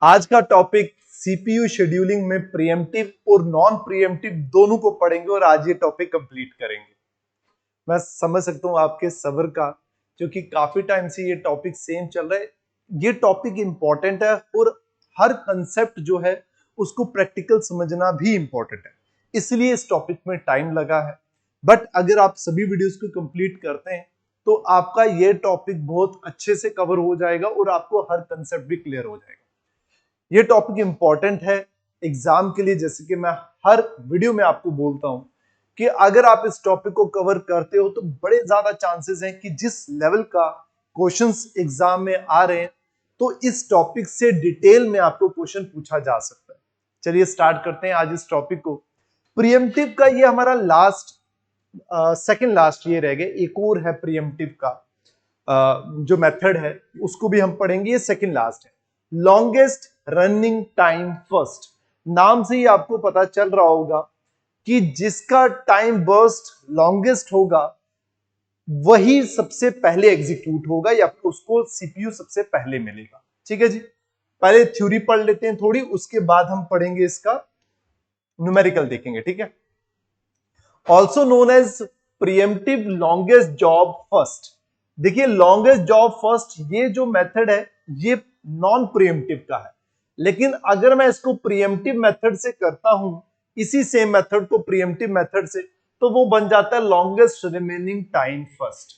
आज का topic CPU scheduling में प्रीएम्प्टिव और नॉन प्रीएम्प्टिव दोनों को पढ़ेंगे और आज ये टॉपिक कंप्लीट करेंगे। मैं समझ सकता हूं आपके सब्र का, क्योंकि काफी टाइम से ये टॉपिक सेम चल रहा है। ये टॉपिक इंपॉर्टेंट है और हर कंसेप्ट जो है उसको प्रैक्टिकल समझना भी इंपॉर्टेंट है, इसलिए इस टॉपिक में टाइम लगा है। बट अगर आप सभी वीडियोस को कंप्लीट करते हैं तो आपका ये टॉपिक बहुत अच्छे से कवर हो जाएगा और आपको हर कंसेप्ट भी क्लियर हो जाएगा। ये टॉपिक इंपॉर्टेंट है एग्जाम के लिए, जैसे कि मैं हर वीडियो में आपको बोलता हूं कि अगर आप इस टॉपिक को कवर करते हो तो बड़े ज्यादा चांसेस हैं कि जिस लेवल का क्वेश्चंस एग्जाम में आ रहे हैं तो इस टॉपिक से डिटेल में आपको क्वेश्चन पूछा जा सकता है। चलिए स्टार्ट करते हैं आज इस टॉपिक को। प्रीएम्प्टिव का ये हमारा लास्ट सेकंड लास्ट ये रह गया, एक और है प्रीएम्प्टिव का जो मेथड है उसको भी हम पढ़ेंगे। ये सेकंड लास्ट है। लॉन्गेस्ट रनिंग टाइम फर्स्ट, नाम से ही आपको पता चल रहा होगा कि जिसका टाइम बर्स्ट लॉन्गेस्ट होगा वही सबसे पहले एग्जीक्यूट होगा या उसको सीपीयू सबसे पहले मिलेगा। ठीक है जी, पहले थ्योरी पढ़ लेते हैं थोड़ी, उसके बाद हम पढ़ेंगे इसका न्यूमेरिकल देखेंगे। ठीक है, also known as preemptive longest job first. देखिए लॉन्गेस्ट जॉब फर्स्ट ये जो मेथड है ये नॉन प्रीएम्प्टिव का है, लेकिन अगर मैं इसको प्रीएम्प्टिव मेथड से करता हूं, इसी सेम मेथड को प्रीएम्प्टिव मेथड से, तो वो बन जाता है लॉन्गेस्ट रिमेनिंग टाइम फर्स्ट।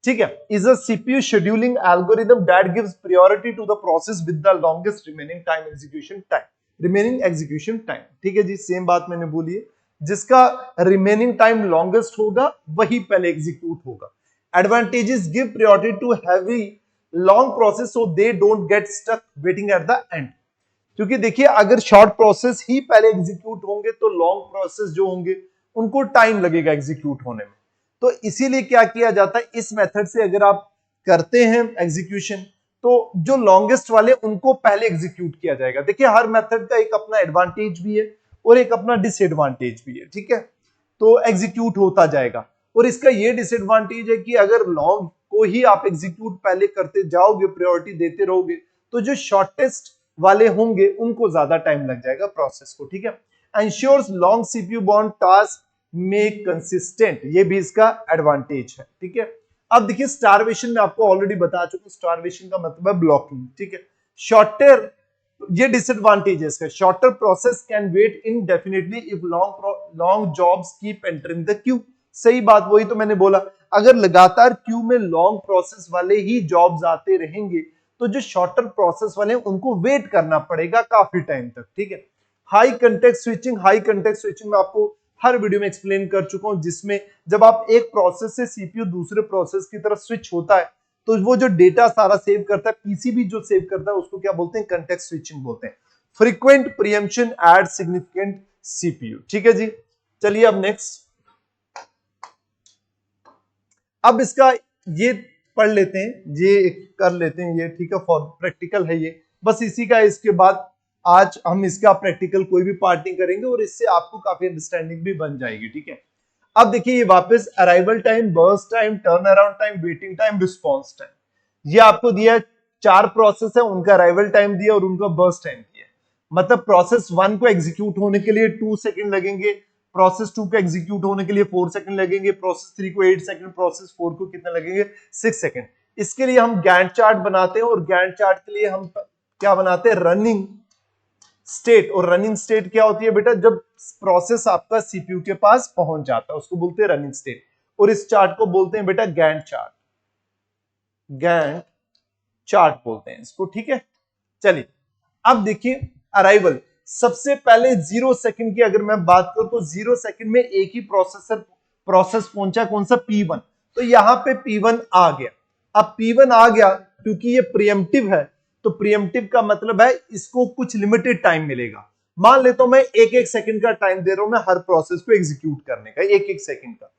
ठीक है, is a CPU scheduling algorithm that gives priority to the process with the longest remaining time execution time, remaining execution time. ठीक है जी, सेम बात मैंने बोली है, जिसका रिमेनिंग टाइम लॉन्गेस्ट होगा वही पहले एग्जीक्यूट होगा। Advantages give priority to heavy long process so they don't get stuck waiting at the end. क्योंकि देखिए अगर शॉर्ट प्रोसेस ही पहले एग्जीक्यूट होंगे तो लॉन्ग प्रोसेस जो होंगे उनको टाइम लगेगा एग्जीक्यूट होने में। तो इसीलिए क्या किया जाता है, इस मेथड से अगर आप करते हैं एग्जीक्यूशन तो जो लॉन्गेस्ट वाले उनको पहले एग्जीक्यूट किया जाएगा। देखिए हर मेथड का एक अपना एडवांटेज भी है और एक अपना डिसएडवांटेज भी है। ठीक है, तो एग्जीक्यूट होता जाएगा। और इसका ये डिसएडवांटेज है कि अगर लॉन्ग को ही आप एग्जीक्यूट पहले करते जाओगे, प्रायोरिटी देते रहोगे, तो जो शॉर्टेस्ट वाले होंगे उनको ज्यादा टाइम लग जाएगा प्रोसेस को। ठीक है, ensures long CPU bound task make consistent, ये भी इसका एडवांटेज है। ठीक है, अब देखिए स्टारवेशन में आपको ऑलरेडी बता चुका हूं, स्टारवेशन का मतलब है ब्लॉकिंग। ठीक है, शॉर्टर, ये डिसएडवांटेज है इसका, shorter process can wait indefinitely if long jobs keep entering the queue. सही बात, वही तो मैंने बोला, अगर लगातार क्यू में लॉन्ग प्रोसेस वाले ही जॉब्स आते रहेंगे तो जो शॉर्टर प्रोसेस वाले हैं उनको वेट करना पड़ेगा काफी टाइम तक। ठीक है, high context switching, high context switching में आपको हर वीडियो में एक्सप्लेन कर चुका हूं, जिसमें जब आप एक प्रोसेस से सीपीयू दूसरे प्रोसेस की तरफ स्विच होता है तो वो जो डेटा सारा सेव करता है, पीसीबी जो सेव करता है उसको क्या बोलते हैं, कंटेक्स्ट स्विचिंग बोलते हैं। Frequent preemption add significant CPU. ठीक है जी, चलिए अब नेक्स्ट, अब इसका ये पढ़ लेते हैं, ये कर लेते हैं ये। ठीक है, फॉर प्रैक्टिकल है ये, बस इसी का, इसके बाद आज हम इसका प्रैक्टिकल कोई भी पार्ट नहीं करेंगे और इससे आपको काफी अंडरस्टैंडिंग भी बन जाएगी। ठीक है, अब देखिए ये वापस arrival time, burst time, turn around time, waiting time, response time, ये आपको दिया। चार प्रोसेस है, उनका अराइवल टाइम दिया और उनका बर्स्ट टाइम दिया। मतलब प्रोसेस 1 को एग्जीक्यूट होने के लिए 2 सेकंड लगेंगे, प्रोसेस 2 को एग्जीक्यूट होने के लिए 4 सेकंड लगेंगे, प्रोसेस 3 को 8 सेकंड, प्रोसेस 4 को कितने लगेंगे, 6 सेकंड। इसके लिए हम गैंट चार्ट बनाते हैं और गैंट चार्ट के लिए हम क्या बनाते हैं, रनिंग स्टेट। और रनिंग स्टेट क्या होती है बेटा, जब प्रोसेस आपका सीपीयू के पास पहुंच जाता है उसको बोलते हैं रनिंग स्टेट। और इस चार्ट को बोलते हैं बेटा गैंट चार्ट, गैंट चार्ट बोलते हैं इसको। ठीक है, चलिए अब देखिए अराइवल, सबसे पहले 0 सेकंड की अगर मैं बात करूं तो 0 सेकंड में एक ही प्रोसेस पहुंचा, कौन सा, P1। तो यहां पे P1 आ गया। अब P1 आ गया क्योंकि ये प्रीएम्प्टिव है, तो प्रीएम्प्टिव का मतलब है इसको कुछ लिमिटेड टाइम मिलेगा। मान लेता हूं मैं एक एक सेकंड का टाइम दे रहा हूं मैं हर प्रोसेस को एग्जीक्यूट करने का, एक एक सेकंड का।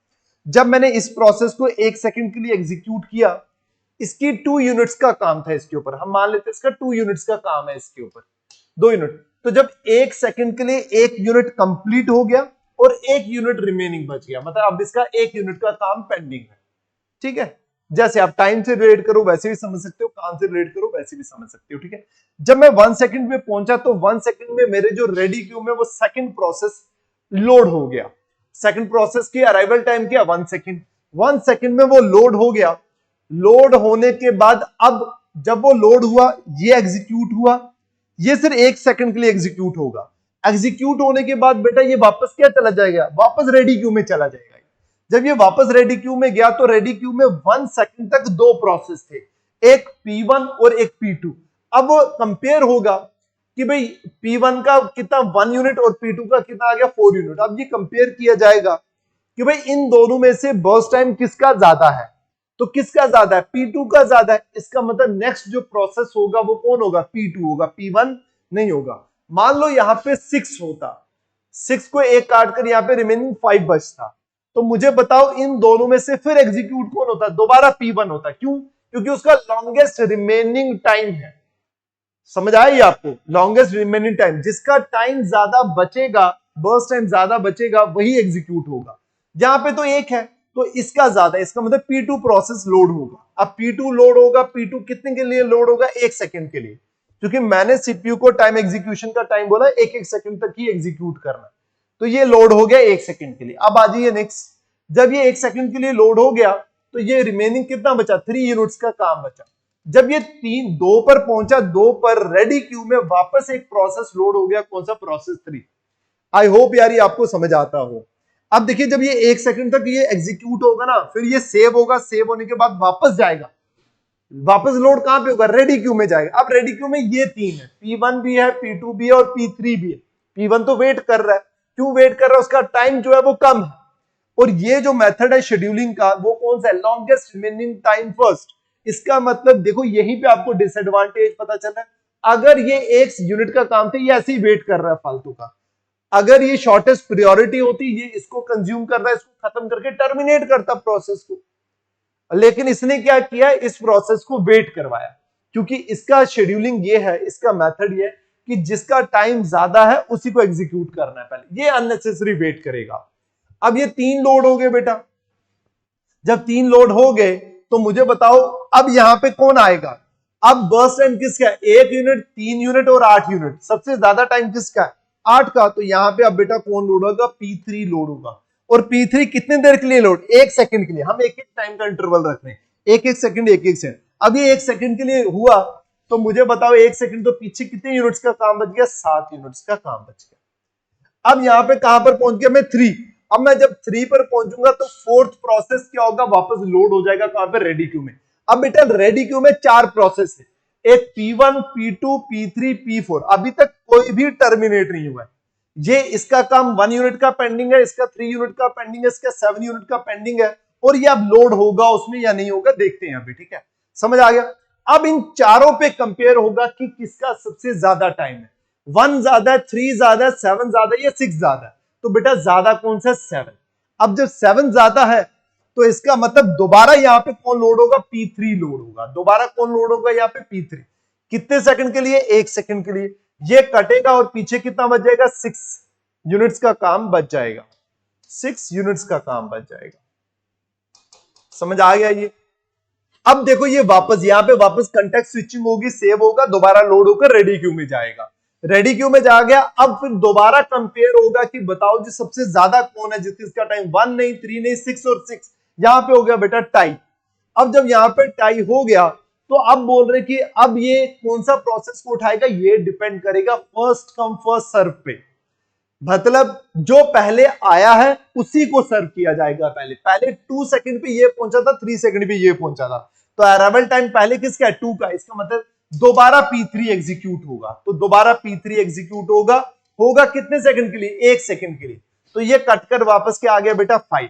जब मैंने इस प्रोसेस को एक सेकंड के लिए एग्जीक्यूट किया, इसकी 2 यूनिट्स का काम था इसके ऊपर, हम मान लेते हैं इसका 2 यूनिट्स का काम है इसके ऊपर, 2 यूनिट। तो जब एक सेकंड के लिए एक यूनिट कंप्लीट हो गया और एक यूनिट रिमेनिंग बच गया, मतलब अब इसका एक यूनिट का काम पेंडिंग है। ठीक है, जैसे आप टाइम से रिलेट करो वैसे भी समझ सकते हो, काम से रिलेट करो वैसे भी समझ सकते हो, ठीक है। जब मैं 1 सेकंड में पहुंचा तो 1 सेकंड में मेरे जो रेडी क्यू में वो सेकंड प्रोसेस लोड हो गया। सेकंड प्रोसेस की अराइवल टाइम क्या 1 सेकंड, 1 सेकंड में वो लोड हो गया। लोड होने के बाद अब जब वो लोड हुआ, ये एग्जीक्यूट हुआ, ये सिर्फ 1 सेकंड के लिए एग्जीक्यूट होगा। एग्जीक्यूट होने के बाद बेटा ये वापस क्या चला जाएगा, वापस रेडी क्यू में चला जाएगा। जब ये वापस रेडी क्यू में गया तो रेडी क्यू में 1 सेकंड तक दो प्रोसेस थे, एक P1 और एक P2। अब वो कंपेयर होगा कि भाई P1 का कितना 1 यूनिट और P2 का कितना आ गया 4 यूनिट। अब ये कंपेयर किया जाएगा कि भाई इन दोनों में से बर्स्ट टाइम किसका ज्यादा है, तो किसका ज्यादा है, P2 का ज्यादा है। इसका मतलब नेक्स्ट जो प्रोसेस होगा वो कौन होगा, P2 होगा, P1 नहीं होगा। मान लो यहां पे 6 होता, 6 को एक काट कर यहां पे रिमेनिंग 5 बचता, तो मुझे बताओ इन दोनों में से फिर एग्जीक्यूट कौन होता, दोबारा P1 होता। क्यों, क्योंकि उसका लॉन्गेस्ट रिमेनिंग टाइम है। समझ आई आपको, लॉन्गेस्ट रिमेनिंग टाइम, जिसका टाइम ज्यादा बचेगा, बर्स्ट टाइम ज्यादा बचेगा, वही एग्जीक्यूट होगा। यहां पे तो एक है तो इसका ज्यादा, इसका मतलब P2 प्रोसेस लोड होगा। अब P2 लोड होगा, P2 कितने के लिए लोड होगा, 1 सेकंड के लिए, क्योंकि मैंने सीपीयू को टाइम एग्जीक्यूशन का टाइम बोला 1-1 सेकंड तक ही एग्जीक्यूट करना, तो ये लोड हो गया 1 सेकंड के लिए। अब आ जाइए नेक्स्ट, जब ये 1 सेकंड के लिए लोड हो गया तो ये रिमेनिंग कितना बचा, 3 यूनिट्स का काम बचा। जब ये 2 पर पहुंचा, 2 पर रेडी क्यू में वापस एक प्रोसेस लोड हो गया, कौन सा, प्रोसेस 3। आई होप यार ये आपको समझ आता हो। अब देखिए जब ये 1 सेकंड तक ये एग्जीक्यूट होगा ना, फिर ये सेव होगा, सेव होने के बाद वापस जाएगा, वापस लोड कहां पे होगा, रेडी क्यू में जाएगा। अब रेडी क्यू में ये 3 है, P1 भी है, P2 भी है और P3 भी है। P1 तो वेट कर रहा है, क्यों वेट कर रहा है, उसका टाइम जो है वो कम है। और ये जो मेथड है शेड्यूलिंग का वो कौन सा है, लॉन्गेस्ट रिमेनिंग टाइम फर्स्ट। इसका मतलब देखो यहीं पे आपको डिसएडवांटेज पता चल रहा है। अगर ये 1 यूनिट का काम था, ये ऐसे ही वेट कर रहा है फालतू का। अगर ये शॉर्टेस्ट प्रायोरिटी होती, ये इसको कंज्यूम कर रहा है, इसको खत्म करके टर्मिनेट करता प्रोसेस को। लेकिन इसने क्या किया, इस प्रोसेस को वेट करवाया, क्योंकि इसका शेड्यूलिंग ये है, इसका मेथड ये है कि जिसका टाइम ज्यादा है उसी को एग्जीक्यूट करना है पहले, ये अननेसेसरी वेट करेगा। अब ये 3 लोड हो गए बेटा, जब 3 लोड हो गए तो मुझे बताओ अब यहां पे कौन आएगा, अब बर्स्ट टाइम किसका है, 1 यूनिट, 3 यूनिट और 8 यूनिट, सबसे ज्यादा टाइम किसका है, 8 का। तो यहां पे अब बेटा कौन लोड होगा, P3 लोड होगा। और P3 कितने देर के लिए लोड, 1 सेकंड के लिए। हम एक एक टाइम का इंटरवल रख रहे हैं, 1-1 सेकंड, 1-1 सेकंड। अब ये 1 सेकंड के लिए हुआ, तो मुझे बताओ 1 सेकंड तो पीछे कितने यूनिट्स का काम बच गया, 7 यूनिट्स का काम बच गया। अब यहां पे कहां पर पहुंच गया मैं, 3। अब मैं जब 3 पर पहुंचूंगा तो 4th प्रोसेस क्या होगा, वापस लोड हो जाएगा कहां पे, रेडी क्यू में। अब बेटा रेडी क्यू में 4 प्रोसेस है, एक P1, P2, P3, P4। अभी तक कोई भी टर्मिनेट नहीं हुआ है। ये इसका काम 1 यूनिट का पेंडिंग है, इसका 3 यूनिट का पेंडिंग है, इसका 7 यूनिट का पेंडिंग है, और ये अब लोड होगा उसमें या नहीं होगा, देखते हैं अभी, ठीक है, समझ आ गया। अब इन चारों पे कंपेयर होगा कि किसका सबसे ज्यादा टाइम है, 1 ज्यादा है, 3 ज्यादा है, 7 ज्यादा है या 6 ज्यादा है। तो बेटा ज्यादा कौन सा, 7। अब जब 7 ज्यादा है तो इसका मतलब दोबारा यहां पे कौन लोड होगा, P3 लोड होगा। दोबारा कौन लोड होगा यहाँ पे, P3। कितने सेकंड के लिए, 1 सेकंड के लिए। ये कटेगा और पीछे कितना बच जाएगा, 6 यूनिट्स का काम बच जाएगा, 6 यूनिट्स का काम बच जाएगा। समझ आ गया ये। अब देखो ये वापस यहां पे वापस कंटेक्स्ट स्विचिंग होगी, सेव होगा, दोबारा लोड होकर रेडी क्यू में जाएगा। रेडी क्यू में जा गया, अब फिर दोबारा कंपेयर होगा कि बताओ जी सबसे ज्यादा कौन है, जिसका टाइम 1 नहीं, 3 नहीं, 6 और 6। यहां पे हो गया बेटा टाई। अब जब यहां पे टाई हो गया तो अब बोल रहे कि अब ये कौन सा प्रोसेस को उठाएगा, ये डिपेंड करेगा फर्स्ट कम फर्स्ट सर्व पे। मतलब जो पहले आया है उसी को सर्व किया जाएगा। पहले 2 सेकंड पे ये पहुंचा था, 3 सेकंड पे ये पहुंचा था, तो अराइवल टाइम पहले किसका है, 2 का। इसका मतलब दोबारा P3 एग्जीक्यूट होगा, तो दोबारा P3 एग्जीक्यूट होगा कितने सेकंड के लिए, 1 सेकंड के लिए। तो ये कटकर वापस क्या आ गया बेटा, 5।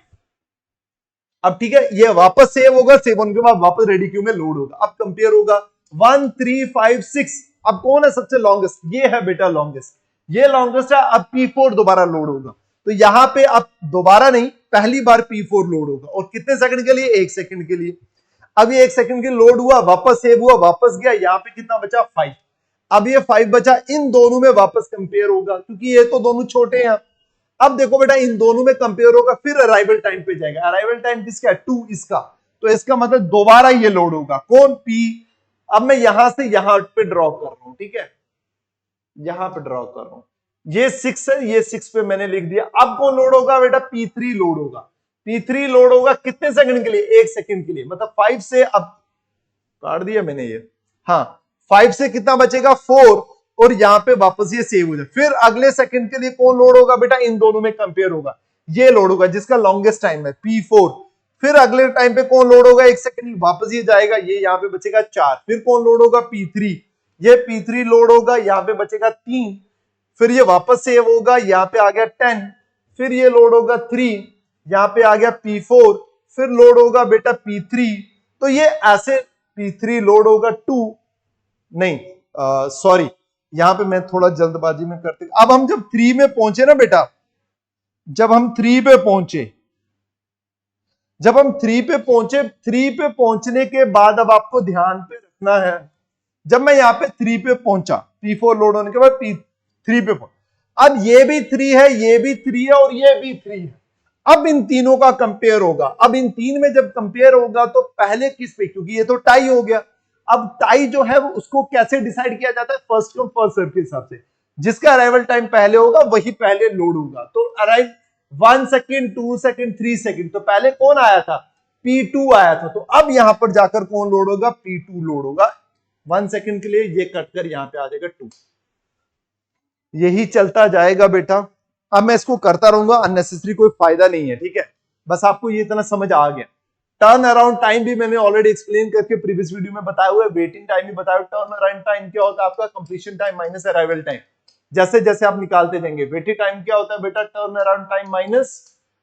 अब ठीक है, ये वापस सेव होगा, सेव होने के बाद वापस रेडी क्यू में लोड होगा। अब कंपेयर होगा 1, 3, 5, 6। अब कौन है सबसे लॉन्गेस्ट, ये है बेटा लॉन्गेस्ट, ये लॉन्गेस्ट है। अब P4 दोबारा लोड होगा, तो यहां पे अब दोबारा नहीं, पहली बार P4 लोड होगा, और कितने सेकंड के लिए, 1 सेकंड के लिए। अब ये 1 सेकंड के लोड हुआ, वापस सेव हुआ, वापस गया, यहां पे कितना बचा, 5। अब ये 5 बचा, इन दोनों में वापस कंपेयर होगा, क्योंकि ये तो दोनों छोटे हैं। अब देखो बेटा इन दोनों में कंपेयर होगा, फिर अराइवल टाइम पे जाएगा। अराइवल टाइम किसका है, 2 इसका। तो इसका मतलब दोबारा ये लोड होगा, कौन, पी। अब मैं यहां से यहां पे ड्रॉ कर रहा हूं, ठीक है, यहां पे ड्रॉ कर रहा हूं, ये 6 है, ये 6 पे मैंने लिख दिया। अब कौन लोड होगा बेटा, P3 लोड होगा। P3 लोड होगा कितने सेकंड के लिए, 1 सेकंड के लिए, मतलब 5 से, अब काट दिया मैंने ये, हाँ 5 से कितना बचेगा, 4, और यहां पे वापस ये सेव हो जाए। फिर अगले सेकंड के लिए कौन लोड होगा बेटा, इन दोनों में कंपेयर होगा, ये लोड होगा जिसका लॉन्गेस्ट टाइम है P4। फिर अगले टाइम पे कौन लोड होगा, 1 सेकंड वापस ये जाएगा, ये यहां पे बचेगा 4। फिर कौन लोड होगा, P3, ये P3 लोड होगा, यहां पे बचेगा 3। फिर ये वापस सेव होगा, यहां पे आ गया 10। फिर ये लोड होगा 3, यहां पे आ गया P4। फिर लोड होगा बेटा P3। तो ये ऐसे P3 लोड होगा 2, नहीं सॉरी, यहां पे मैं थोड़ा जल्दबाजी में करते। अब हम जब 3 में पहुंचे ना बेटा, जब हम 3 पे पहुंचे, जब हम 3 पे पहुंचे, 3 पे पहुंचने के बाद अब आपको ध्यान पे रखना है, जब मैं यहां पे 3 पे पहुंचा, P4 लोड होने के बाद P3 पे पहुंचा, अब ये भी 3 है, ये भी 3 है, और ये भी 3 है। अब इन तीनों का कंपेयर होगा। अब इन तीन में जब कंपेयर होगा तो पहले किस पे, क्योंकि ये तो टाई हो गया। अब टाई जो है उसको कैसे डिसाइड किया जाता है, फर्स्ट कम फर्स्ट सर्व के हिसाब से, जिसका अराइवल टाइम पहले होगा वही पहले लोड होगा। तो अराइव 1 सेकेंड, 2 सेकेंड, 3 सेकेंड, तो पहले कौन आया था, P2 आया था। तो अब यहां पर जाकर कौन लोड होगा, P2 लोड होगा 1 सेकेंड के लिए, ये कटकर यहां पे आ जाएगा 2। यही चलता जाएगा बेटा। अब मैं इसको करता रहूंगा, अननेसेसरी कोई फायदा नहीं है, ठीक है, बस आपको ये इतना समझ आ गया। टर्न अराउंड टाइम भी मैंने ऑलरेडी एक्सप्लेन करके प्रीवियस वीडियो में बताया हुआ है, वेटिंग टाइम भी बताया। टर्न अराउंड टाइम क्या होता है आपका, completion time minus arrival time. जैसे जैसे आप निकालते जाएंगे, वेटिंग टाइम क्या होता है बेटा, turn around time minus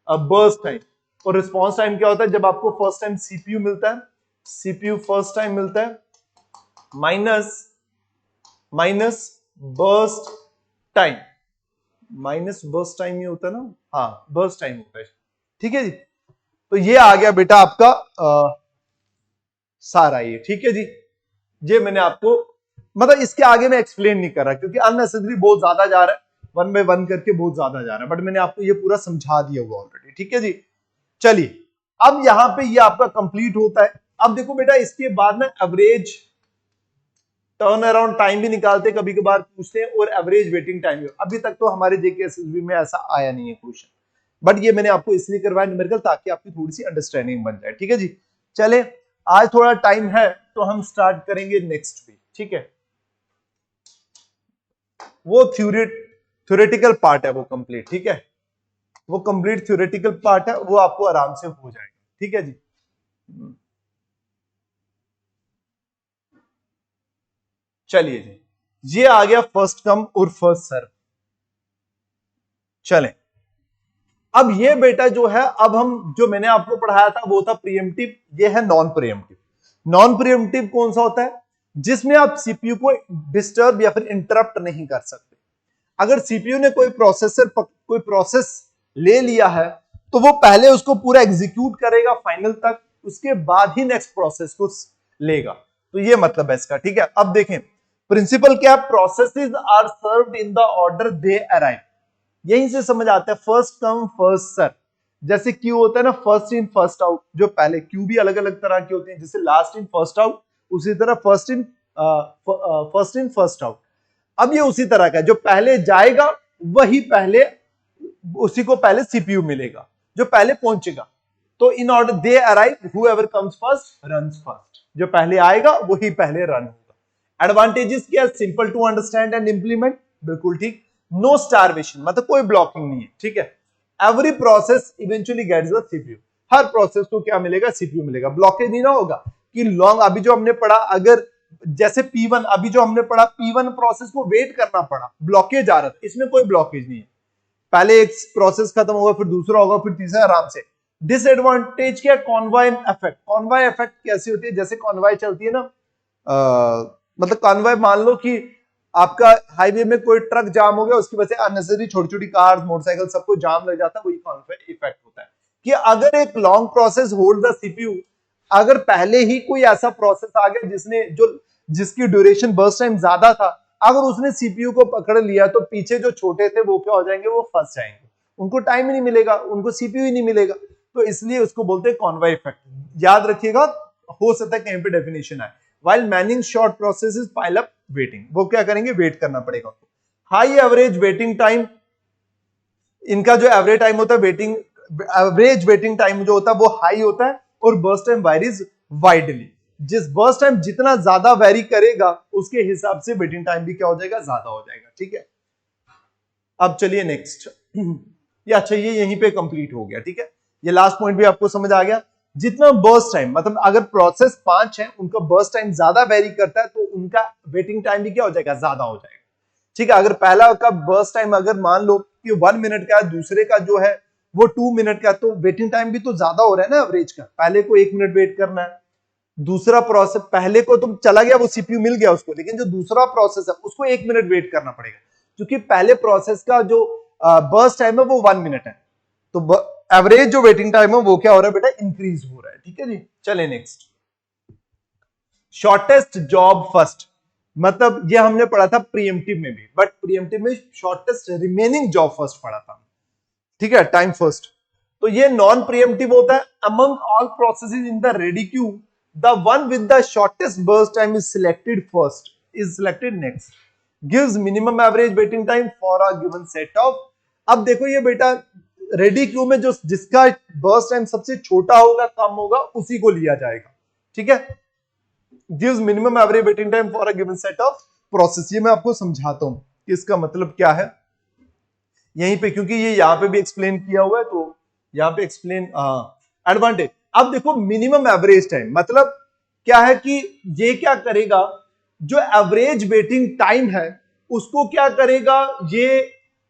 burst time. और रिस्पॉन्स टाइम क्या होता है, जब आपको फर्स्ट टाइम सीपीयू मिलता है, सीपीयू फर्स्ट टाइम मिलता है, minus burst time, minus burst time ये होता है ना, हाँ बर्स्ट टाइम होता है, ठीक है जी। तो ये आ गया बेटा आपका सारा ये, ठीक है जी। ये मैंने आपको, मतलब इसके आगे मैं एक्सप्लेन नहीं कर रहा क्योंकि अननेसेसरी बहुत ज्यादा जा रहा है, 1 बाय 1 करके बहुत ज्यादा जा रहा है, बट मैंने आपको ये पूरा समझा दिया हुआ ऑलरेडी, ठीक है जी। चलिए अब यहां पे ये आपका कंप्लीट होता है। अब देखो बेटा इसके बाद ना एवरेज टर्न अराउंड टाइम भी निकालते, कभी कभार पूछते हैं, और एवरेज वेटिंग टाइम भी। अभी तक तो हमारे जेकेएसएसबी में ऐसा आया नहीं है क्वेश्चन, बट ये मैंने आपको इसलिए करवाया न्यूमेरिकल ताकि आपकी थोड़ी सी अंडरस्टैंडिंग बन जाए, ठीक है जी। चले आज थोड़ा टाइम है तो हम स्टार्ट करेंगे नेक्स्ट वीक, ठीक है। वो थ्योरेटिकल पार्ट है वो कंप्लीट, ठीक है, वो कंप्लीट थ्योरेटिकल पार्ट है, वो आपको आराम से हो जाएगा, ठीक है जी। चलिए जी, ये आ गया फर्स्ट कम और फर्स्ट सर्व। चलें अब ये बेटा जो है, अब हम जो मैंने आपको पढ़ाया था वो था प्रीएम्प्टिव, ये है नॉन प्रीएम्प्टिव। नॉन प्रीएम्प्टिव कौन सा होता है, जिसमें आप सीपीयू को डिस्टर्ब या फिर इंटरप्ट नहीं कर सकते। अगर सीपीयू ने कोई प्रोसेस ले लिया है तो वो पहले उसको पूरा एग्जीक्यूट करेगा फाइनल तक, उसके बाद ही नेक्स्ट प्रोसेस को लेगा। तो ये मतलब है इसका, ठीक है। अब देखें प्रिंसिपल क्या है, processes are served in the order they arrive. यहीं से समझ आता है फर्स्ट कम फर्स्ट सर्व। जैसे क्यू होता है ना, फर्स्ट इन फर्स्ट आउट, जो पहले क्यू भी अलग अलग तरह के होते हैं, जैसे लास्ट इन फर्स्ट आउट, उसी तरह फर्स्ट इन फर्स्ट आउट। अब ये उसी तरह का है, जो पहले जाएगा वही पहले, उसी को पहले सीपीयू मिलेगा जो पहले पहुंचेगा। तो in order they arrive, whoever comes first runs first, जो पहले आएगा वही पहले रन होगा। एडवांटेजेस क्या है, simple to understand and implement, बिल्कुल ठीक। नो स्टारवेशन, मतलब कोई ब्लॉकिंग नहीं है, ठीक है। Every process eventually gets the CPU, हर प्रोसेस को क्या मिलेगा, सीपीयू मिलेगा। ब्लॉकेज नहीं ना होगा कि लॉन्ग, अभी जो हमने पढ़ा, अगर जैसे P1 अभी जो हमने पढ़ा, P1 प्रोसेस को वेट करना पड़ा, ब्लॉकेज आ रहा था, इसमें कोई ब्लॉकेज नहीं है। पहले एक प्रोसेस खत्म होगा, फिर दूसरा होगा, फिर तीसरा, आराम से। डिसएडवांटेज क्या, कॉन्वॉय इफेक्ट। कॉन्वॉय इफेक्ट कैसी होती है, जैसे कॉन्वॉय चलती है ना, मतलब कॉन्वॉय मान लो कि आपका हाईवे में कोई ट्रक जाम हो गया, उसकी वजह से अननेसेसरी छोटी छोटी कार मोटरसाइकिल सबको जाम लग जाता है, वही कॉन्वॉय इफेक्ट होता है। कि अगर एक long process hold the CPU, अगर पहले ही कोई ऐसा प्रोसेस आ गया जिसकी ड्यूरेशन बर्स्ट टाइम ज्यादा था, अगर उसने सीपीयू को पकड़ लिया तो पीछे जो छोटे थे वो क्या हो जाएंगे, वो फंस जाएंगे, उनको टाइम ही नहीं मिलेगा, उनको सीपीयू ही नहीं मिलेगा। तो इसलिए उसको बोलते हैं कॉन्वाय इफेक्ट। याद रखिएगा, हो सकता है कहीं पे डेफिनेशन आए। While Manning short processes pile up waiting, वो क्या करेंगे, वेट करना पड़ेगा उनको। हाई एवरेज वेटिंग टाइम, इनका जो एवरेज टाइम होता है वेटिंग, एवरेज वेटिंग टाइम जो होता है वो हाई होता है, और बर्स्ट टाइम वेरीज वाइडली। जिस बर्स्ट टाइम जितना ज्यादा वेरी करेगा उसके हिसाब से वेटिंग टाइम भी क्या हो जाएगा, ज्यादा हो जाएगा। ठीक है, अब चलिए नेक्स्ट। ये अच्छा, ये यहीं पे कंप्लीट हो गया। ठीक है, ये लास्ट पॉइंट भी आपको समझ आ गया। जितना बर्स्ट टाइम, मतलब अगर प्रोसेस 5 है, उनका बर्स्ट टाइम ज्यादा वेरी करता है तो उनका वेटिंग टाइम भी क्या हो जाएगा, ज्यादा हो जाएगा। ठीक है, अगर पहला का बर्स्ट टाइम अगर मान लो कि 1 मिनट का है, दूसरे का जो है वो 2 मिनट का, तो वेटिंग टाइम भी तो ज्यादा हो रहा है ना एवरेज का। पहले को 1 मिनट वेट करना है, दूसरा प्रोसेस, पहले को तो चला गया, वो सीपीयू मिल गया उसको, लेकिन जो दूसरा प्रोसेस है उसको 1 मिनट वेट करना पड़ेगा, क्योंकि पहले प्रोसेस का जो बर्स्ट टाइम है वो 1 मिनट है। तो एवरेज जो वेटिंग टाइम है वो क्या हो रहा है बेटा, इंक्रीज हो रहा है। ठीक है जी, चले नेक्स्ट। शॉर्टेस्ट जॉब फर्स्ट, मतलब ये हमने पढ़ा था प्रीएम्प्टिव में भी, बट प्रीएम्प्टिव में शॉर्टेस्ट रिमेनिंग जॉब फर्स्ट पढ़ा था। ठीक है, टाइम फर्स्ट। तो ये नॉन प्रीएम्प्टिव होता है। Among all processes in the ready queue, the one with the shortest burst time is selected first, is selected next, gives minimum average waiting time for a given set of. अब देखो ये बेटा, ready queue में जो जिसका burst time सबसे छोटा होगा, कम होगा, उसी को लिया जाएगा। ठीक है, gives minimum average waiting time for a given set of process. ये मैं आपको समझाता हूं कि इसका मतलब क्या है यहीं पे, क्योंकि ये यहां पे भी एक्सप्लेन किया हुआ है, तो यहां पे एक्सप्लेन एडवांटेज। अब देखो मिनिमम एवरेज टाइम मतलब क्या है कि ये क्या करेगा, जो एवरेज वेटिंग टाइम है उसको क्या करेगा, ये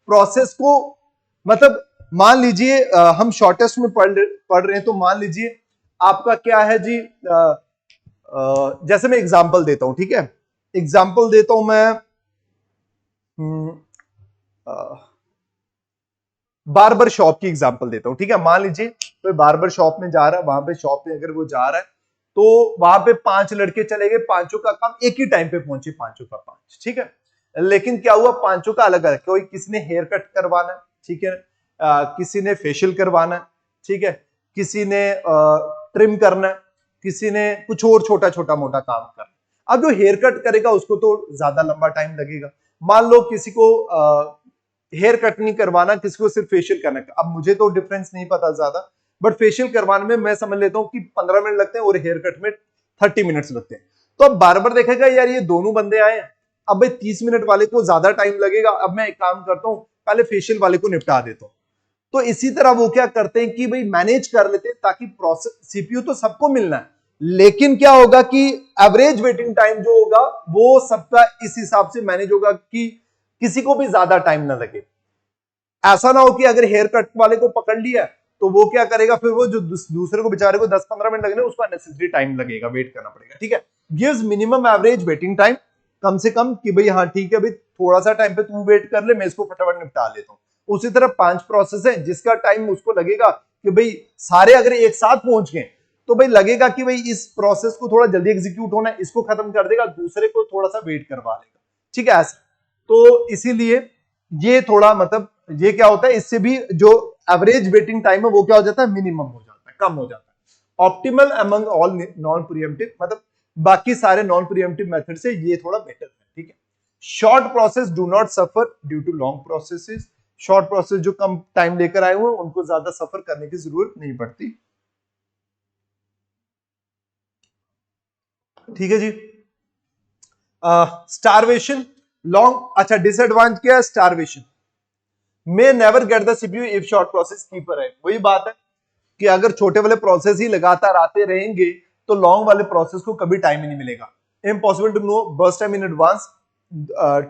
प्रोसेस को, मतलब मान लीजिए हम शॉर्टेस्ट में पढ़ रहे हैं, तो मान लीजिए आपका क्या है जी, जैसे मैं एग्जांपल देता हूं। ठीक है, एग्जांपल देता हूं मैं, बार्बर शॉप की एग्जांपल देता हूं। ठीक है, मान लीजिए तो बार्बर शॉप में जा रहा है, वहां पे शॉप पे अगर वो जा रहा है तो वहां पे 5 लड़के चले गए, पांचों का काम एक ही टाइम पे पहुंचे, पांचों का 5। ठीक है, लेकिन क्या हुआ, पांचों का अलग अलग, कोई किसी ने हेयर कट करवाना है, ठीक है, किसी ने फेशियल करवाना है, ठीक है, किसी ने ट्रिम करना है, किसी ने कुछ और छोटा छोटा मोटा काम करना है। अब जो हेयर कट करेगा उसको तो ज्यादा लंबा टाइम लगेगा। मान लो किसी को हेयर कट नहीं करवाना, किसी को सिर्फ फेशियल करना है। अब मुझे तो डिफरेंस नहीं पता ज्यादा, बट फेशियल करवाने में मैं समझ लेता हूँ कि 15 मिनट लगते हैं और हेयर कट में 30 मिनट्स लगते हैं। तो अब बार बार देखेगा यार ये दोनों बंदे आए, अब भाई 30 मिनट वाले को ज्यादा टाइम लगेगा, अब मैं एक काम करता हूँ पहले फेशियल वाले को निपटा देता हूँ। तो इसी तरह वो क्या करते हैं कि भाई मैनेज कर लेते हैं, ताकि प्रोसेस, सीपीयू तो सबको मिलना है, लेकिन क्या होगा कि एवरेज वेटिंग टाइम जो होगा वो सबका इस हिसाब से मैनेज होगा कि किसी को भी ज्यादा टाइम ना लगे। ऐसा ना हो कि अगर हेयर कट वाले को पकड़ लिया तो वो क्या करेगा, फिर वो जो दूसरे को बेचारे को 10-15 मिनट लगने, उसको अननेसेसरी टाइम लगेगा, वेट करना पड़ेगा। ठीक है, gives minimum average waiting time, कम से कम कि भाई हाँ ठीक है भाई थोड़ा सा टाइम पे तू वेट कर ले, मैं इसको फटाफट निपटा लेता हूँ। उसी तरह 5 प्रोसेस है जिसका टाइम उसको लगेगा कि भाई सारे अगर एक साथ पहुंच गए तो भाई लगेगा कि भाई इस प्रोसेस को थोड़ा जल्दी एग्जीक्यूट होना है, इसको खत्म कर देगा, दूसरे को थोड़ा सा वेट करवा लेगा। ठीक है, ऐसा तो इसीलिए ये थोड़ा मतलब ये क्या होता है, इससे भी जो एवरेज वेटिंग टाइम है वो क्या हो जाता है, मिनिमम हो जाता है, कम हो जाता है। Optimal among all non pre-emptive, मतलब बाकी सारे नॉन प्रीएम्प्टिव मेथड से ये थोड़ा बेटर है। ठीक है, short process do not suffer due to long processes, short process जो कम टाइम लेकर आए हुए हैं उनको ज्यादा सफर करने की जरूरत नहीं पड़ती। ठीक है जी, स्टारवेशन लॉन्ग, अच्छा डिसएडवांटेज क्या है, starvation may never get the CPU if short process keeper है। वही बात है कि अगर छोटे वाले प्रोसेस ही लगातार आते रहेंगे तो लॉन्ग वाले प्रोसेस को कभी टाइम ही नहीं मिलेगा। Impossible to know burst time in advance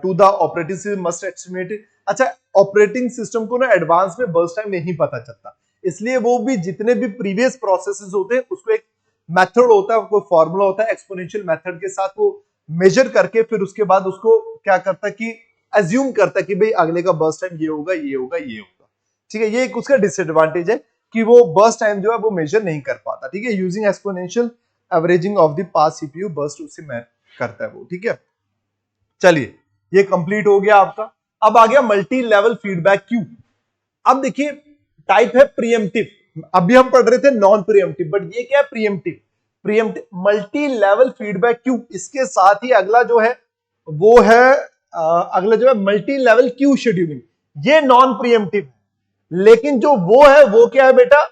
to the operating system must estimate. अच्छा, ऑपरेटिंग सिस्टम को ना एडवांस में बर्स्ट टाइम नहीं पता चलता, इसलिए वो भी जितने भी प्रीवियस प्रोसेसेस होते हैं उसको एक मेथड होता है, कोई फॉर्मूला होता है, एक्सपोनेंशियल मेथड के साथ वो मेजर करके फिर उसके बाद उसको क्या करता है कि एज्यूम करता है कि भाई अगले का बर्स्ट टाइम ये होगा, ये होगा, ये होगा। ठीक है, ये एक उसका डिसएडवांटेज है कि वो बर्स्ट टाइम जो है वो मेजर नहीं कर पाता। ठीक है, using exponential averaging of the past CPU burst उससे मैं करता है वो। ठीक है, चलिए ये कंप्लीट हो गया आपका। अब आ गया मल्टी लेवल फीडबैक क्यू। अब देखिए टाइप है प्रीएम्प्टिव, अभी हम पढ़ रहे थे नॉन प्रिएम्प्टिव, बट ये क्या है? Pre-emptive. Pre-emptive multi level feedback Q, इसके साथ ही अगला जो है वो है अगला जो है मल्टी लेवल क्यू शेड्यूलिंग। ये नॉन प्रिएम्प्टिव है, लेकिन जो वो है वो क्या है बेटा?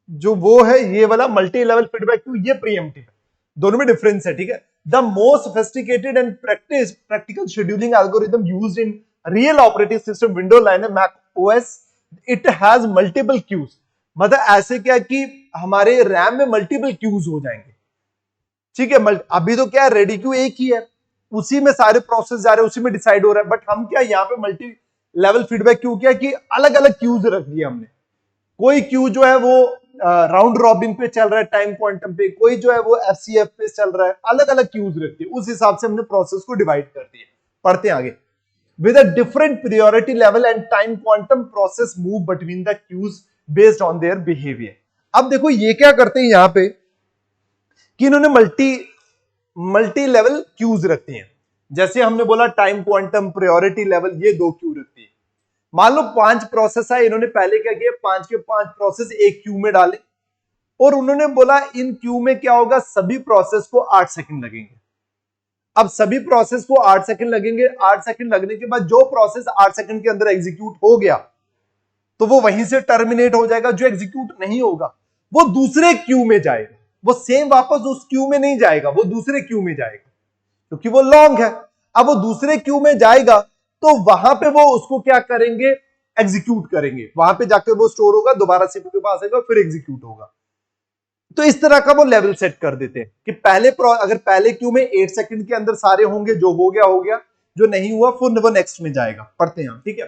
जो वो है ये वाला मल्टी लेवल फीडबैक क्यू, ये प्रिएम्प्टिव है। दोनों में डिफरेंस है, ठीक है। The most sophisticated and practical scheduling algorithm used in real operating system Windows Linux Mac OS, it has multiple queues. मतलब ऐसे क्या कि हमारे रैम में मल्टीपल क्यूज हो जाएंगे, ठीक है। अभी तो क्या है, रेडी क्यू एक ही है, उसी में सारे प्रोसेस जा रहे हैं, उसी में डिसाइड हो रहा है। बट हम क्या यहाँ पे मल्टी लेवल फीडबैक क्यू क्या कि अलग अलग क्यूज रख दिए हमने। कोई क्यू जो है वो राउंड रॉबिन पे चल रहा है टाइम क्वांटम पे, कोई जो है वो एफसीएफ पे चल रहा है, अलग अलग क्यूज रखती है। उस हिसाब से हमने प्रोसेस को डिवाइड कर दिया। पढ़ते हैं आगे। With a different priority level and time quantum, process move between the queues based on their behaviour. अब देखो ये क्या करते हैं यहां पे कि इन्होंने मल्टी लेवल क्यूज रखती हैं। जैसे हमने बोला टाइम क्वांटम, प्रायोरिटी लेवल, ये दो क्यू रखती है। मान लो 5 प्रोसेस है, इन्होंने पहले क्या किया, 5 के 5 प्रोसेस एक क्यू में डाले और उन्होंने बोला इन क्यू में क्या होगा, सभी प्रोसेस को 8 सेकंड लगेंगे। अब सभी प्रोसेस को 8 सेकंड लगेंगे। 8 सेकंड लगने के बाद जो प्रोसेस 8 सेकंड के अंदर एग्जीक्यूट हो गया तो वो वहीं से टर्मिनेट हो जाएगा। जो एग्जीक्यूट नहीं होगा वो दूसरे क्यू में जाएगा, वो सेम वापस उस क्यू में नहीं जाएगा, वो दूसरे क्यू में जाएगा क्योंकि वो लॉन्ग है। अब वो दूसरे क्यू में जाएगा तो वहां पे वो उसको क्या करेंगे, एग्जीक्यूट करेंगे। वहां पे जाकर वो स्टोर होगा, दोबारा सीपीयू के पास आएगा, फिर एग्जीक्यूट होगा। तो इस तरह का वो लेवल सेट कर देते हैं कि अगर पहले क्यू में 8 सेकंड के अंदर सारे होंगे, जो हो गया, जो नहीं हुआ फिर वो नेक्स्ट में जाएगा। पढ़ते हैं, ठीक है।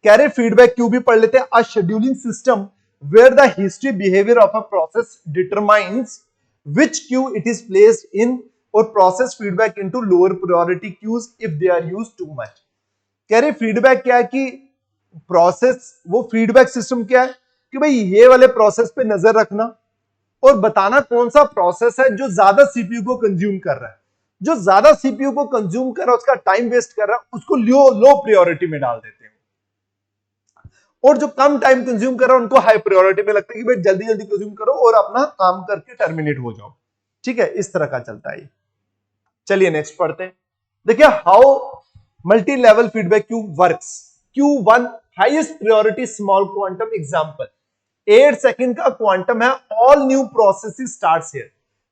कह रहे फीडबैक क्यू भी पढ़ लेते हैं। A scheduling system where the history behaviour of a process determines which queue it is placed in or process feedback into lower priority queues if they are used too much। कह रहे feedback क्या है कि process, वो feedback system क्या है कि भाई ये वाले प्रोसेस पे नजर रखना और बताना कौन सा प्रोसेस है जो ज्यादा सीपीयू को कंज्यूम कर रहा है। जो ज्यादा सीपीयू को कंज्यूम कर रहा है, उसका टाइम वेस्ट कर रहा है, उसको लो प्रायोरिटी में डाल देते हैं। और जो कम टाइम कंज्यूम कर रहा है उनको हाई प्रायोरिटी में लगता है कि भाई जल्दी जल्दी कंज्यूम करो और अपना काम करके टर्मिनेट हो जाओ, ठीक है। इस तरह का चलता है। चलिए नेक्स्ट पढ़ते हैं। देखिए how multi level feedback Q works. Q1 highest priority small quantum example, 8 second का क्वांटम है, all new process starts here.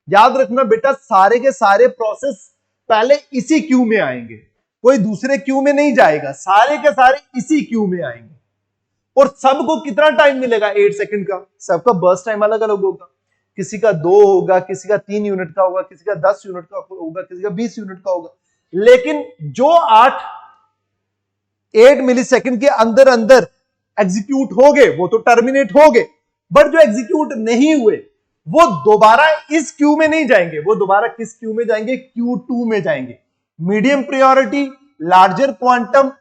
याद रखना बेटा, सारे के सारे प्रोसेस पहले इसी क्यू में आएंगे, कोई दूसरे क्यू में नहीं जाएगा, सारे के सारे इसी क्यू में आएंगे। और सबको कितना टाइम मिलेगा, 8 सेकंड का। सबका बर्स्ट टाइम अलग अलग होगा, किसी का 2 होगा, किसी का 3 यूनिट का होगा, किसी का 10 यूनिट का होगा, किसी का 20 यूनिट का होगा। लेकिन जो 8 मिली सेकेंड के अंदर अंदर एग्जीक्यूट हो गए वो तो टर्मिनेट हो गए, बट जो एग्जीक्यूट नहीं हुए वो दोबारा इस क्यू में नहीं जाएंगे, वो दोबारा किस क्यू में जाएंगे, Q2 में जाएंगे। Medium priority, larger quantum,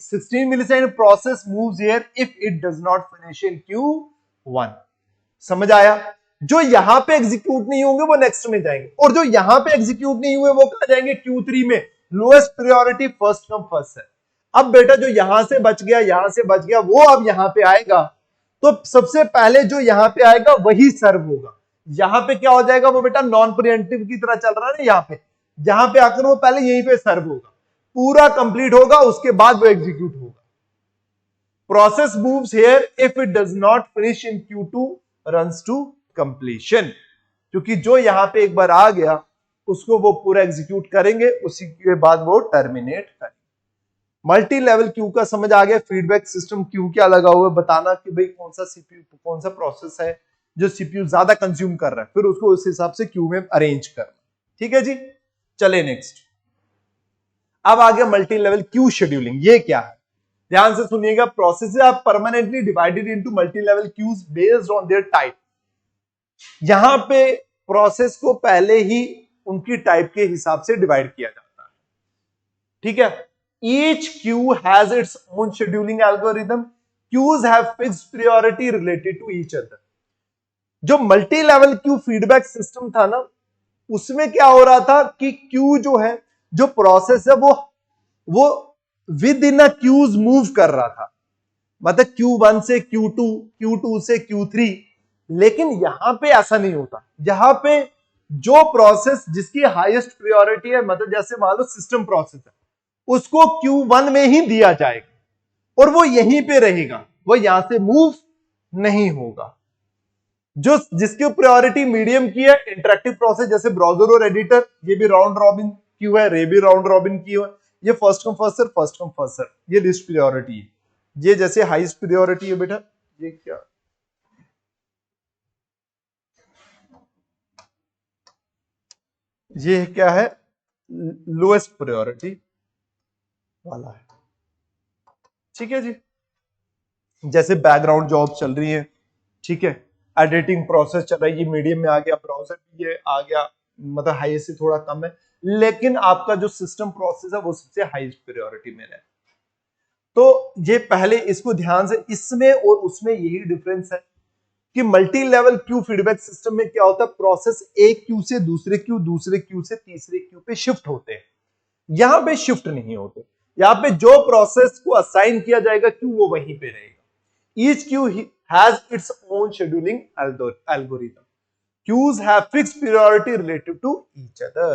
16 millisecond process moves here if it does not finish in Q1। समझ आया? जो यहां पे एग्जीक्यूट नहीं होंगे वो नेक्स्ट में जाएंगे, और जो यहां पे एग्जीक्यूट नहीं हुए वो कहां जाएंगे, Q3 में। Lowest priority first come first है। अब बेटा जो यहां से बच गया वो अब यहां पे आएगा, तो सबसे पहले जो यहां पे आएगा वही सर्व होगा। यहां पे क्या हो जाएगा, वो बेटा नॉन प्रिएम्प्टिव की तरह चल रहा है ना, यहां पे आकर वो पहले यहीं पे सर्व होगा, पूरा कंप्लीट होगा, उसके बाद वो एग्जीक्यूट होगा। Process moves here if it does not finish in Q2 runs to completion. क्योंकि जो यहां पे एक बार आ गया उसको वो पूरा एग्जीक्यूट करेंगे, उसी के बाद वो टर्मिनेट करेंगे। मल्टी लेवल क्यू का समझ आ गया। फीडबैक सिस्टम क्यू क्या लगा हुआ है, बताना कि भाई कौन सा सीपीयू, कौन सा प्रोसेस है जो सीपीयू ज्यादा कंज्यूम कर रहा है, फिर उसको उस हिसाब से क्यू में अरेंज करना। ठीक है जी, चले नेक्स्ट। अब आ गया मल्टी लेवल क्यू शेड्यूलिंग। ये क्या है, ध्यान से सुनिएगा। Processes are permanently divided into multi level queues based on their type. यहां पे प्रोसेस को पहले ही उनकी टाइप के हिसाब से डिवाइड किया जाता है, ठीक है। Each queue has its own scheduling algorithm. Queues have fixed priority related to each other. जो multi level Q feedback system था ना, उसमें क्या हो रहा था कि क्यू जो है, जो प्रोसेस है वो within a queues move कर रहा था। मतलब Q1 से Q2, Q2 से Q3। लेकिन यहां पे ऐसा नहीं होता, यहां पे जो प्रोसेस जिसकी हाईएस्ट प्रायोरिटी है, मतलब जैसे मान लो सिस्टम प्रोसेस है, उसको Q1 में ही दिया जाएगा और वो यहीं पे रहेगा, वो यहां से मूव नहीं होगा। जो जिसकी प्रायोरिटी मीडियम की है, इंटरेक्टिव प्रोसेस जैसे ब्राउजर और एडिटर, ये भी राउंड रॉबिन क्यू है, रे भी राउंड रॉबिन क्यू है, ये first come first serve, first come first serve, ये लिस्ट प्रायोरिटी है। ये जैसे हाईएस्ट प्रायोरिटी है बेटा, ये क्या, ये क्या है, लोएस्ट प्रायोरिटी वाला है। ठीक है जी। जैसे बैकग्राउंड जॉब चल रही है, ठीक है, एडिटिंग प्रोसेस चल रहा है, ये मीडियम में आ गया, ब्राउजर भी ये आ गया, मतलब हाईएस्ट से थोड़ा कम है, लेकिन आपका जो सिस्टम प्रोसेस है वो सबसे हाईएस्ट प्रायोरिटी में है। तो ये पहले इसको ध्यान से, इसमें और उसमें यही डिफरेंस है कि multi level Q feedback system में क्या होता है, प्रोसेस एक क्यू से दूसरे क्यू, दूसरे क्यू से तीसरे क्यू पे शिफ्ट होते हैं। यहां पे शिफ्ट नहीं होते, यहां पे जो प्रोसेस को असाइन किया जाएगा क्यू, वो वहीं पे रहेगा। Each queue has its own scheduling algorithm. Queues have fixed priority relative to each other.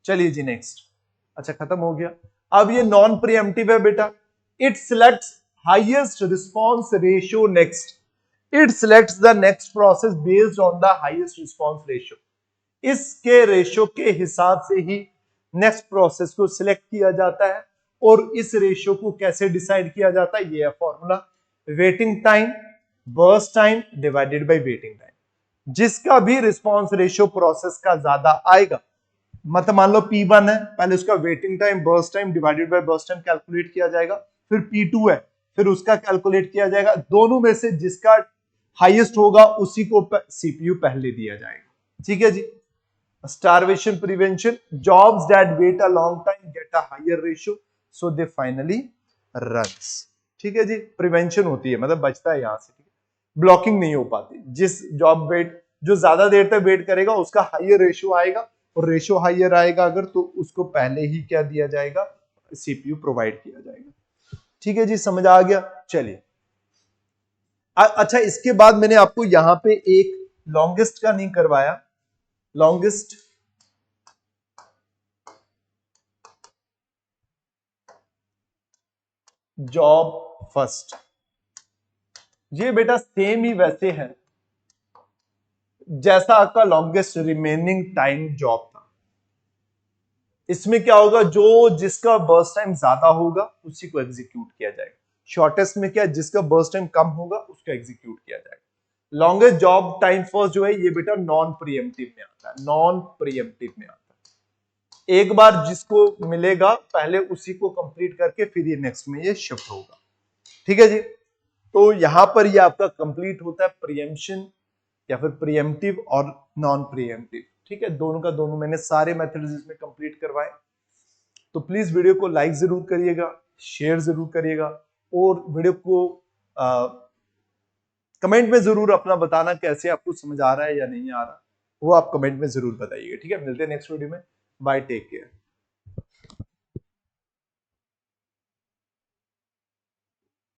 चलिए जी नेक्स्ट। अच्छा खत्म हो गया। अब ये नॉन प्रीएम्प्टिव है बेटा। It selects highest response ratio next. It selects the next process based on the highest response ratio. इसके रेशियो के हिसाब से ही नेक्स्ट प्रोसेस को सिलेक्ट किया जाता है। और इस रेशियो को कैसे डिसाइड किया जाता है, ये है formula, waiting time burst time divided by waiting time. जिसका भी रिस्पांस रेशियो प्रोसेस का ज्यादा आएगा, मतलब मान लो P1 है, पहले उसका waiting time burst time divided by burst time calculate किया जाएगा, फिर P2 है, फिर उसका कैलकुलेट किया जाएगा, दोनों में से जिसका हाईएस्ट होगा उसी को सीपीयू पहले दिया जाएगा। ठीक है जी। Starvation prevention, jobs that wait a long time get a higher ratio, so they finally runs। ठीक है जी, प्रिवेंशन होती है, मतलब बचता है यहां से, ब्लॉकिंग नहीं हो पाती। जिस जॉब वेट, जो ज्यादा देर तक वेट करेगा उसका हाइयर रेशियो आएगा, और रेशियो हाइयर आएगा अगर, तो उसको पहले ही क्या दिया जाएगा, सीपीयू प्रोवाइड किया जाएगा। ठीक है जी, समझ आ गया। चलिए अच्छा, इसके बाद मैंने आपको यहां पे एक लॉन्गेस्ट का नहीं करवाया, लॉन्गेस्ट जॉब फर्स्ट, ये बेटा सेम ही वैसे है जैसा आपका लॉन्गेस्ट रिमेनिंग टाइम जॉब था। इसमें क्या होगा, जो जिसका बर्स्ट टाइम ज्यादा होगा उसी को एग्जीक्यूट किया जाएगा। शॉर्टेस्ट में क्या, जिसका बर्स्ट टाइम कम होगा उसको एग्जीक्यूट किया जाएगा। लॉन्गेस्ट जॉब टाइम फर्स्ट जो है, ये बेटा नॉन प्रीएम्प्टिव में आता है, नॉन प्रीएम्प्टिव में आता है। एक बार जिसको मिलेगा पहले उसी को कंप्लीट करके फिर ये नेक्स्ट में ये शिफ्ट होगा। ठीक है जी। तो यहां पर ये आपका कंप्लीट होता है प्रीएम्पशन या फिर प्रीएम्प्टिव और नॉन प्रीएम्प्टिव। ठीक है, दोनों का दोनों मैंने सारे मेथड्स इसमें कंप्लीट करवाए। तो प्लीज वीडियो को लाइक जरूर करिएगा, शेयर जरूर करिएगा, और वीडियो को कमेंट में जरूर अपना बताना कैसे आपको समझ आ रहा है या नहीं आ रहा, वो आप कमेंट में जरूर बताइएगा। ठीक है, मिलते हैं नेक्स्ट वीडियो में। Bye, take care.